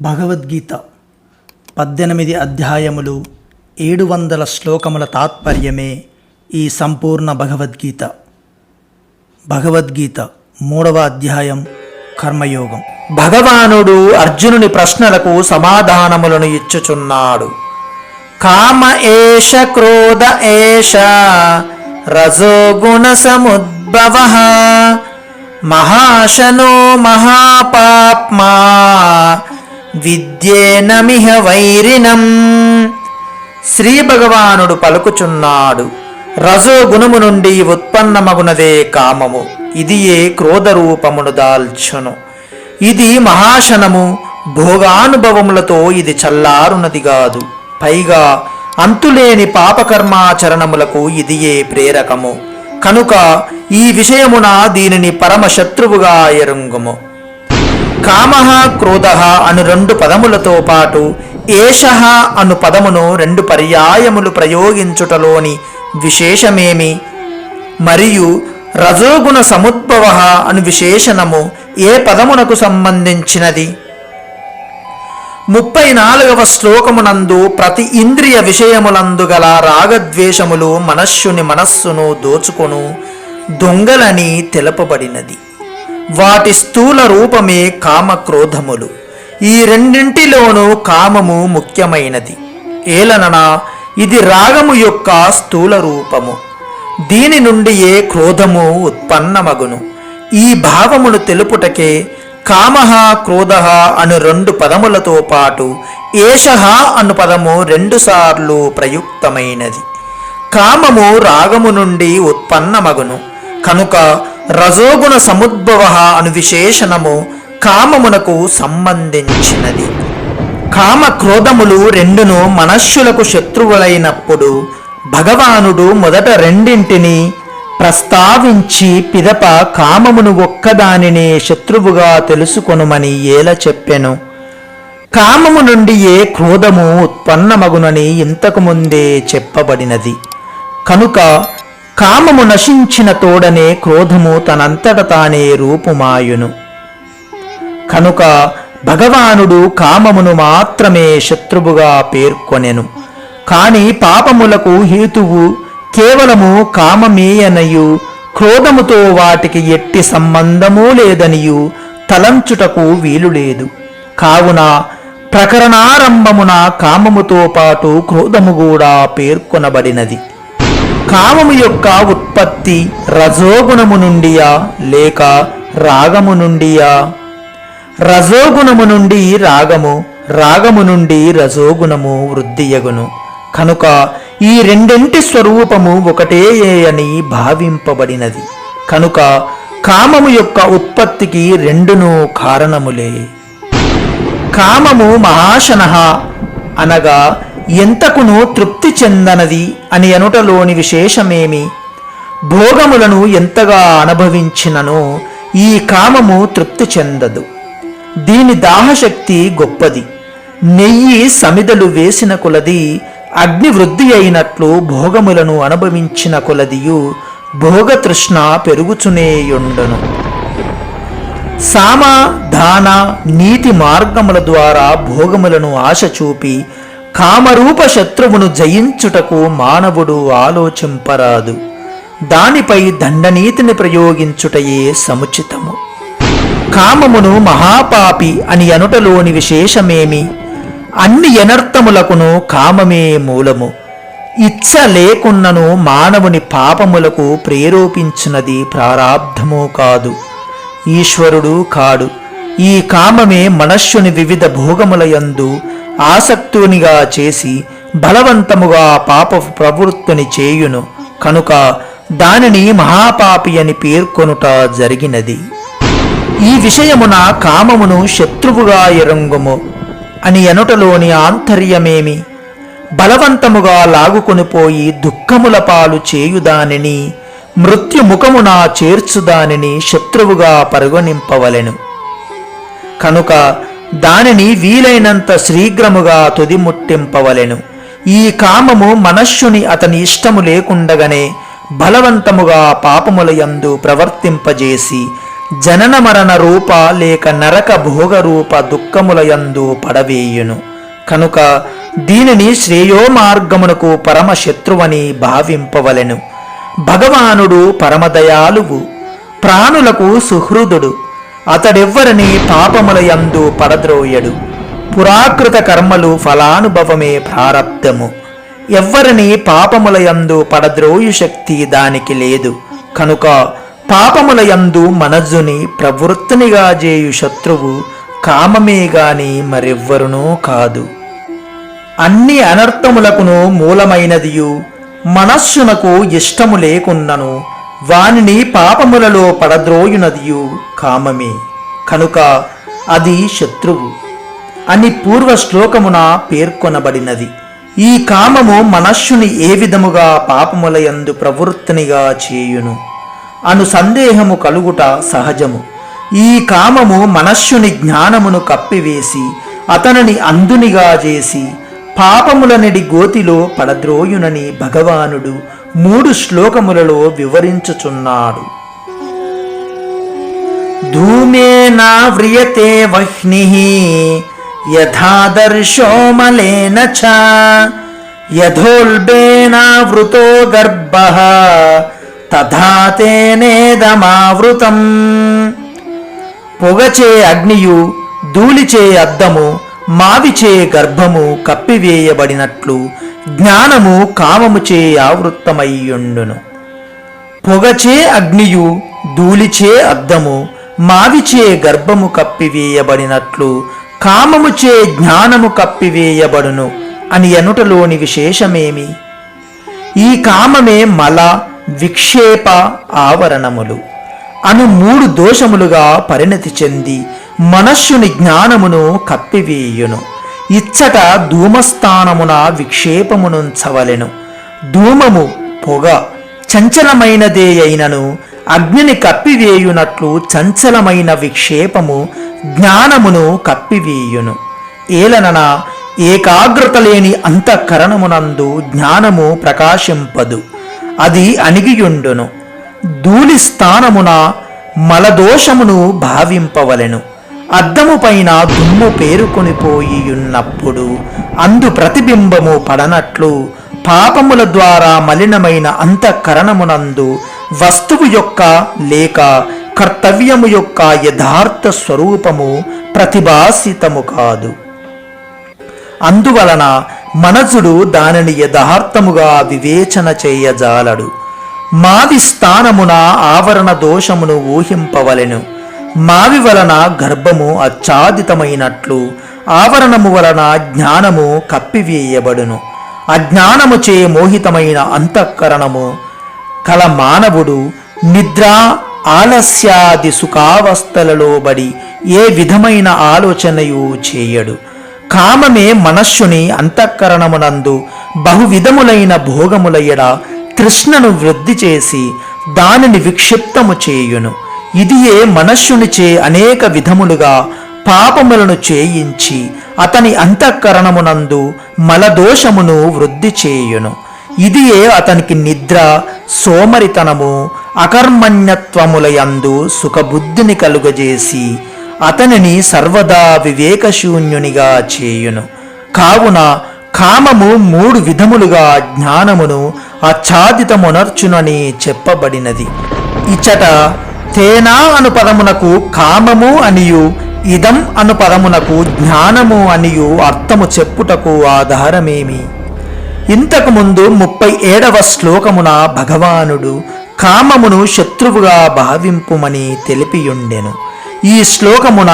భగవద్గీత 18 అధ్యాయములు 700 శ్లోకముల తాత్పర్యమే ఈ సంపూర్ణ భగవద్గీత. భగవద్గీత 3వ అధ్యాయం కర్మయోగం. భగవానుడు అర్జునుని ప్రశ్నలకు సమాధానములను ఇచ్చుచున్నాడు. కామ ఏష క్రోధ ఏష రజోగుణ సముద్భవః మహాశనో మహాపాప్మా విద్యేనమిహ వైరినం. శ్రీ భగవానుడు పలుకుచున్నాడు, రజోగుణము నుండి ఉత్పన్నమగునదే కామము. ఇది ఏ క్రోధ రూపమును దాల్చును. ఇది మహాశనము, భోగానుభవములతో ఇది చల్లారునది కాదు. పైగా అంతులేని పాపకర్మాచరణములకు ఇది ఏ ప్రేరకము. కనుక ఈ విషయమున దీనిని పరమశత్రువుగా ఎరుంగుము. కామః క్రోధః అను 2 పదములతో పాటు ఏషః అను పదమును 2 పర్యాయములు ప్రయోగించుటలోని విశేషమేమి? మరియు రజోగుణ సముద్భవః అను విశేషణము ఏ పదమునకు సంబంధించినది? 34వ శ్లోకమునందు ప్రతి ఇంద్రియ విషయములందు గల రాగద్వేషములు మనస్సును దోచుకొను దొంగలని తెలుపబడినది. వాటి స్థూల రూపమే కామక్రోధములు. ఈ రెండింటిలోనూ కామము ముఖ్యమైనది. ఏలనన ఇది రాగము యొక్క స్థూల రూపము. దీని నుండియే క్రోధము ఉత్పన్నమగును. ఈ భావమును తెలుపుటకే కామః క్రోధః అను 2 పదములతో పాటు ఏషః అను పదము 2 సార్లు ప్రయుక్తమైనది. కామము రాగము నుండి ఉత్పన్నమగును. కనుక రజోగుణ సముద్భవః అను విశేషణము కామమునకు సంబంధించినది. కామ క్రోధములు 2ను మనస్సులకు శత్రువులైనప్పుడు భగవానుడు మొదట రెండింటిని ప్రస్తావించి పిదప కామమును ఒక్కదానినే శత్రువుగా తెలుసుకొనుమని ఏల చెప్పెను. కామము నుండి ఏ క్రోధము ఉత్పన్నమగునని ఇంతకు ముందే చెప్పబడినది. కనుక కామము నశించిన తోడనే క్రోధము తనంతట తానే రూపుమాయును. కనుక భగవానుడు కామమును మాత్రమే శత్రువుగా పేర్కొనెను. కాని పాపములకు హేతువు కేవలము కామమేయనయు క్రోధముతో వాటికి ఎట్టి సంబంధమూ లేదనియు తలంచుటకు వీలులేదు. కావున ప్రకరణారంభమున కామముతో పాటు క్రోధము కూడా పేర్కొనబడినది. కామము యొక్క ఉత్పత్తి రజోగుణము నుండియా లేక రాగము నుండియా? రజోగుణము నుండి రాగము, రాగము నుండి రజోగుణము వృద్ధియగును. కనుక ఈ రెండింటి స్వరూపము ఒకటే అని భావింపబడినది. కనుక కామము యొక్క ఉత్పత్తికి 2 కారణములే. కామము మహాశనః అనగా ఎంతకును తృప్తి చెందనది అని అనుటలోని విశేషమేమి? భోగములను ఎంతగా అనుభవించిననో ఈ కామము తృప్తి చెందదు. దీని దాహశక్తి గొప్పది. నెయ్యి సమిదలు వేసిన కొలది అగ్ని వృద్ధి అయినట్లు భోగములను అనుభవించిన కొలదియు భోగతృష్ణ పెరుగుచునేయుండును. సామ దాన నీతి మార్గముల ద్వారా భోగములను ఆశ చూపి కామరూప శత్రువును జయించుటకు మానవుడు ఆలోచింపరాదు. దానిపై దండనీతిని ప్రయోగించుటయే సముచితము. కామమును మహాపాపి అని అనుటలోని విశేషమేమి? అన్ని అనర్థములకును కామమే మూలము. ఇచ్చ లేకున్నను మానవుని పాపములకు ప్రేరేపించినది ప్రారాబ్ధము కాదు, ఈశ్వరుడు కాడు. ఈ కామమే మనస్సుని వివిధ భోగములయందు ఆసక్తునిగా చేసి బలవంతముగా పాప ప్రవృత్తిని చేయును. కనుక దానిని మహాపాపి అని పేర్కొనుట జరిగినది. ఈ విషయమున కామమును శత్రువుగా ఎరుంగుము అని ఎనుటలోని ఆంతర్యమేమి? బలవంతముగా లాగుకొనిపోయి దుఃఖముల పాలు చేయుదానిని, మృత్యుముఖమున చేర్చుదానిని శత్రువుగా పరిగణింపవలెను. కనుక దానిని వీలైనంత శీఘ్రముగా తుదిముట్టింపవలెను. ఈ కామము మనస్సుని అతని ఇష్టము లేకుండగానే బలవంతముగా పాపముల యందు ప్రవర్తింపజేసి జనన మరణ రూప లేక నరక భోగ రూప దుఃఖములయందు పడవేయును. కనుక దీనిని శ్రేయో మార్గమునకు పరమ శత్రువని భావింపవలెను. భగవానుడు పరమదయాలువు, ప్రాణులకు సుహృదుడు. అతడెవ్వరిని పాపములయందు పడద్రోయడు. పురాకృత కర్మలు ఫలానుభవమే ప్రారబ్ధము. ఎవ్వరిని పాపములయందు పడద్రోయు శక్తి దానికి లేదు. కనుక పాపములయందు మనజుని ప్రవృత్తినిగా చేయు శత్రువు కామమే గాని మరెవ్వరునూ కాదు. అన్ని అనర్థములకును మూలమైనదియు మనస్సునకు ఇష్టము లేకున్నను వానిని పాపములలో పడద్రోయునదియు కామమే. కనుక అది శత్రువు అని పూర్వ శ్లోకమున పేర్కొనబడినది. ఈ కామము మనస్సుని ఏ విధముగా పాపములయందు ప్రవృత్తినిగా చేయును అను సందేహము కలుగుట సహజము. ఈ కామము మనస్సుని జ్ఞానమును కప్పివేసి అతనిని అంధునిగా చేసి పాపములనడి గోతిలో పడద్రోయునని భగవానుడు 3 శ్లోకములలో వివరించుచున్నాడు. ధూమేన వ్రియతే వహ్నిః యథాదర్శో మలేన చ యథోల్బేన వృతో గర్భః తథా తేనేదమావృతం. పొగచే అగ్నియు ధూళిచే అద్దము మావిచే గర్భము కప్పివేయబడినట్లు జ్ఞానము కామముచే ఆవృత్తమయ్యుండును. పొగచే అగ్నియు ధూళిచే అద్దము మావిచే గర్భము కప్పివేయబడినట్లు కామముచే జ్ఞానము కప్పివేయబడును అని ఎనుటలోని విశేషమేమి? ఈ కామమే మల విక్షేప ఆవరణములు అను 3 దోషములుగా పరిణతి చెంది మనస్సుని జ్ఞానమును కప్పివేయును. ఇచ్చట ధూమస్థానమున విక్షేపమునుంచవలెను. ధూమము పొగ చంచలమైనదే అయినను అగ్నిని కప్పివేయునట్లు చంచలమైన విక్షేపము జ్ఞానమును కప్పివేయును. ఏలనన ఏకాగ్రత లేని అంతఃకరణమునందు జ్ఞానము ప్రకాశింపదు, అది అణిగియుండును. ధూళి స్థానమున మలదోషమును భావింపవలెను. అద్దము పైన దుమ్ము పేరుకొనిపోయియున్నప్పుడు అందు ప్రతిబింబము పడనట్లు పాపముల ద్వారా మలినమైన అంతఃకరణమునందు వస్తువు యొక్క లేక కర్తవ్యము యొక్క యథార్థ స్వరూపము ప్రతిభాసితము కాదు. అందువలన మనసుడు దానిని యథార్థముగా వివేచన చేయజాలడు. మావి స్థానమున ఆవరణ దోషమును ఊహింపవలెను. మావి వలన గర్భము ఆచ్ఛాదితమైనట్లు ఆవరణము వలన జ్ఞానము కప్పివేయబడును. అజ్ఞానముచే మోహితమైన అంతఃకరణము కల మానవుడు నిద్ర ఆలస్యాది సుఖావస్థలలో బడి ఏ విధమైన ఆలోచనయు చేయడు. కామమే మనస్సుని అంతఃకరణమునందు బహువిధములైన భోగముల ఎడ తృష్ణను వృద్ధి చేసి దానిని విక్షిప్తము చేయును. ఇదియే మనస్సునిచే అనేక విధములుగా పాపములను చేయించి అతని అంతఃకరణమునందు మలదోషమును వృద్ధి చేయును. ఇదియే అతనికి నిద్ర, సోమరితనము, అకర్మణ్యత్వములయందు సుఖబుద్ధిని కలుగజేసి అతనిని సర్వదా వివేకశూన్యునిగా చేయును. కావున కామము 3 విధములుగా జ్ఞానమును ఆచ్ఛాదితమునర్చునని చెప్పబడినది. ఇచ్చట తేనా అను పదమునకు కామము అనియు ఇదం అను పదమునకు జ్ఞానము అనియు అర్థము చెప్పుటకు ఆధారమేమి? ఇంతకుముందు 37వ శ్లోకమున భగవానుడు కామమును శత్రువుగా భావింపుమని తెలిపియుండెను. ఈ శ్లోకమున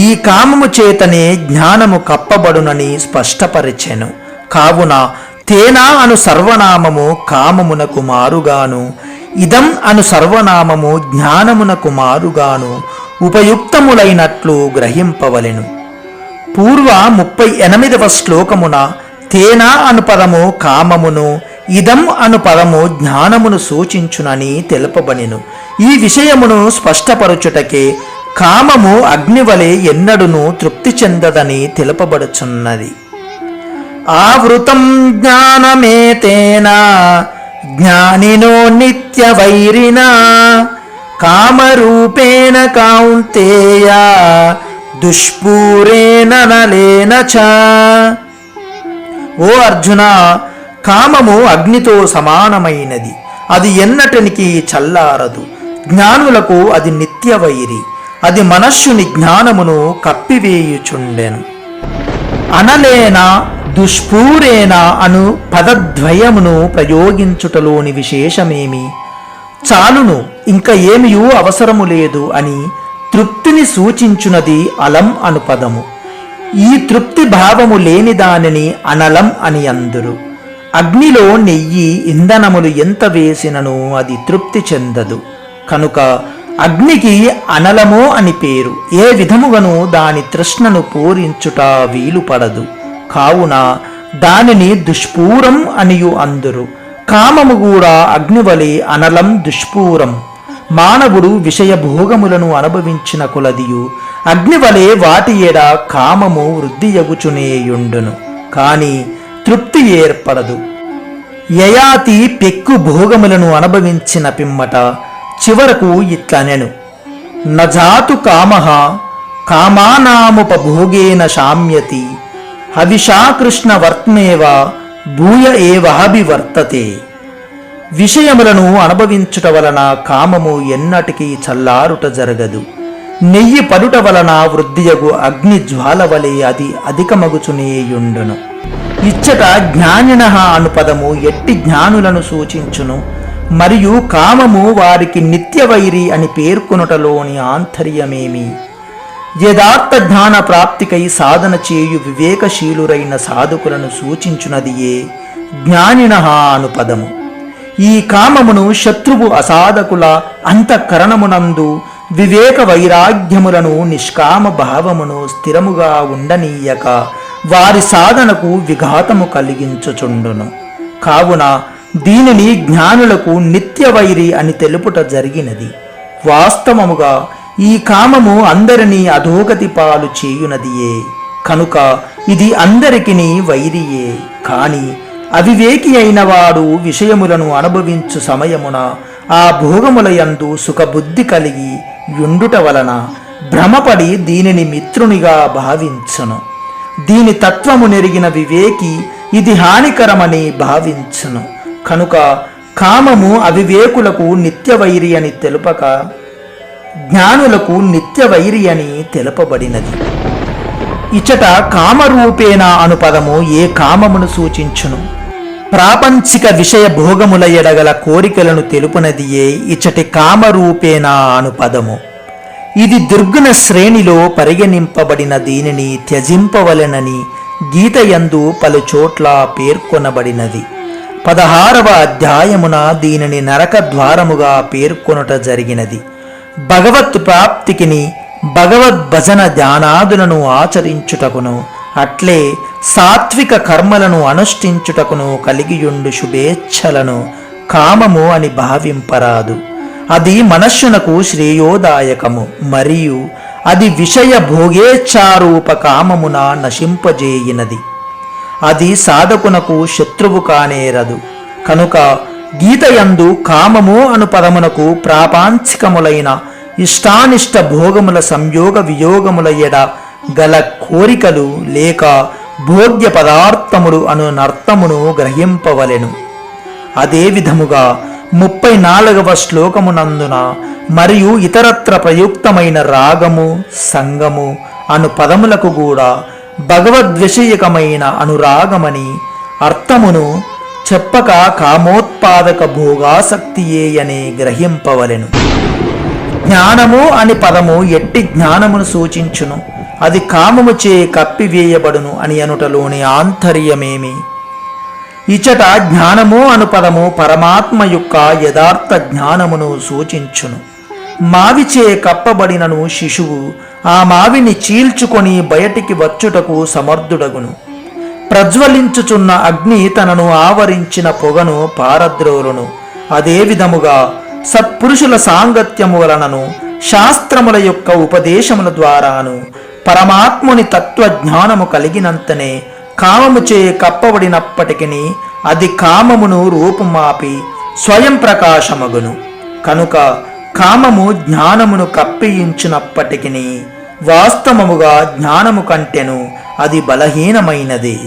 ఈ కామము చేతనే జ్ఞానము కప్పబడునని స్పష్టపరిచెను. కావున తేనా అను సర్వనామము కామమునకు మారుగాను, ఇదం అను సర్వనామము జ్ఞానమునకు మారుగాను ఉపయుక్తములైనట్లు గ్రహింపవలెను. పూర్వ 38వ శ్లోకమున తేనా అను పదము కామమును, ఇదం అను పదము జ్ఞానమును సూచించునని తెలుపబడెను. ఈ విషయమును స్పష్టపరచుటకే కామము అగ్నివలె ఎన్నడును తృప్తి చెందదని తెలుపబడుచున్నది. ఆవృతం జ్ఞానమేతేన జ్ఞానినో నిత్యవైరినా కామరూపేణ కౌంతేయ దుష్పూరేణ నలేన చ. ఓ అర్జున, కామము అగ్నితో సమానమైనది, అది ఎన్నటికి చల్లారదు. జ్ఞానులకు అది నిత్యవైరి, అది మనస్సుని జ్ఞానమును కప్పివేయుచుండెను. అనలేన దుష్పూరేణ అను పదద్వయమును ప్రయోగించుటలోని విశేషమేమి? చాలును, ఇంక ఏమియూ అవసరము లేదు అని తృప్తిని సూచించునది అలం అను పదము. ఈ తృప్తి భావము లేని దానిని అనలం అని అందురు. అగ్నిలో నెయ్యి ఇంధనములు ఎంత వేసినను అది తృప్తి చెందదు. కనుక అగ్నికి అనలము అని పేరు. ఏ విధముగను దాని తృష్ణను పూరించుట వీలు పడదు. కావున దానిని దుష్పూరం అనియు అందురు. కామము కూడా అగ్నివలే అనలం దుష్పూరం. మానవుడు విషయ భోగములను అనుభవించిన కొలదియు అగ్నివలే వాటి ఎడ కామము వృద్ధియగుచునేయుండును, కాని తృప్తి ఏర్పడదు. యయాతి పెక్కు భోగములను అనుభవించిన పిమ్మట చివరకు ఇట్లనెను: నజాతు కామః కామానాముపభోగేన శామ్యతి హవిషా కృష్ణ వర్త్మేవ భూయ ఏవభివర్తతే. విషయములను అనుభవించుట వలన కామము ఎన్నటికీ చల్లారుట జరగదు. నెయ్యి పడుట వలన వృద్ధియగు అగ్ని జ్వాల వలె అది అధికమగుచునేయుండును. ఇచ్చట జ్ఞానినః అను పదము ఎట్టి జ్ఞానులను సూచించును, మరియు కామము వారికి నిత్యవైరి అని పేర్కొనుటలోని ఆంతర్యమేమి? యథార్థ జ్ఞాన ప్రాప్తికై సాధన చేయు వివేకశీలురైన సాధకులను సూచించునదియే జ్ఞానినః అను పదము. ఈ కామమును శత్రువు అసాధకుల అంతఃకరణమునందు వివేక వైరాగ్యములను నిష్కామ భావమును స్థిరముగా ఉండనీయక వారి సాధనకు విఘాతము కలిగించుచుండును. కావున దీనిని జ్ఞానులకు నిత్యవైరి అని తెలుపుట జరిగినది. వాస్తవముగా ఈ కామము అందరినీ అధోగతి పాలు చేయునదియే. కనుక ఇది అందరికిని వైరియే. కాని అవివేకి అయిన వాడు విషయములను అనుభవించు సమయమున ఆ భోగములయందు సుఖబుద్ధి కలిగి యుండుట వలన భ్రమపడి దీనిని మిత్రునిగా భావించును. దీని తత్వము నెరిగిన వివేకి ఇది హానికరమని భావించును. కనుక కామము అవివేకులకు నిత్యవైరి అని తెలుపక జ్ఞానులకు నిత్యవైరి అని తెలుపబడినది. ఇచ్చట కామరూపేణ అను పదము ఏ కామమును సూచించును? ప్రాపంచిక విషయ భోగముల ఎడగల కోరికలను తెలుపునదియే ఇచ్చటి కామరూపేణ అను పదము. ఇది దుర్గుణ శ్రేణిలో పరిగణింపబడిన దీనిని త్యజింపవలెనని గీతయందు పలు చోట్ల పేర్కొనబడినది. 16వ అధ్యాయమున దీనిని నరక ద్వారముగా పేర్కొనుట జరిగినది. భగవత్ ప్రాప్తికిని భగవద్భజన ధ్యానాదులను ఆచరించుటకును అట్లే సాత్విక కర్మలను అనుష్ఠించుటకును కలిగియుండు శుభేచ్ఛలను కామము అని భావింపరాదు. అది మనస్సునకు శ్రేయోదాయకము, మరియు అది విషయ భోగేచ్ఛారూప కామమున నశింపజేయినది. అది సాధకునకు శత్రువు కానేరదు. కనుక గీతయందు కామము అను పదమునకు ప్రాపాంచికములైన ఇష్టానిష్ట భోగముల సంయోగ వియోగముల ఎడ గల కోరికలు లేక భోగ్య పదార్థములు అను నర్తమును గ్రహింపవలెను. అదే విధముగా 34వ శ్లోకమునందున మరియు ఇతరత్ర ప్రయుక్తమైన రాగము సంగము అను పదములకు కూడా భగవద్విషయకమైన అనురాగమని అర్థమును చెప్పక కామోత్పాదక భోగాసక్తియే అని గ్రహింపవలెను. జ్ఞానము అని పదము ఎట్టి జ్ఞానమును సూచించును? అది కామముచే కప్పివేయబడును అని అనుటలోని ఆంతర్యమేమి? ఇచ్చట జ్ఞానము అను పదము పరమాత్మ యొక్క యథార్థ జ్ఞానమును సూచించును. మావిచే కప్పబడినను శిశువు ఆ మావిని చీల్చుకొని బయటికి వచ్చుటకు సమర్థుడగును. ప్రజ్వలించుచున్న అగ్ని తనను ఆవరించిన పొగను పారద్రోలును. అదే విధముగా సత్పురుషుల సాంగత్యము వలనను శాస్త్రముల యొక్క ఉపదేశముల ద్వారాను పరమాత్ముని తత్వజ్ఞానము కలిగినంతనే కామముచే కప్పబడినప్పటికీ అది కామమును రూపుమాపి స్వయం ప్రకాశమగును. కనుక కామము జ్ఞానమును కప్పియించినప్పటికీ వాస్తవముగా జ్ఞానము కంటెను అది బలహీనమైనది.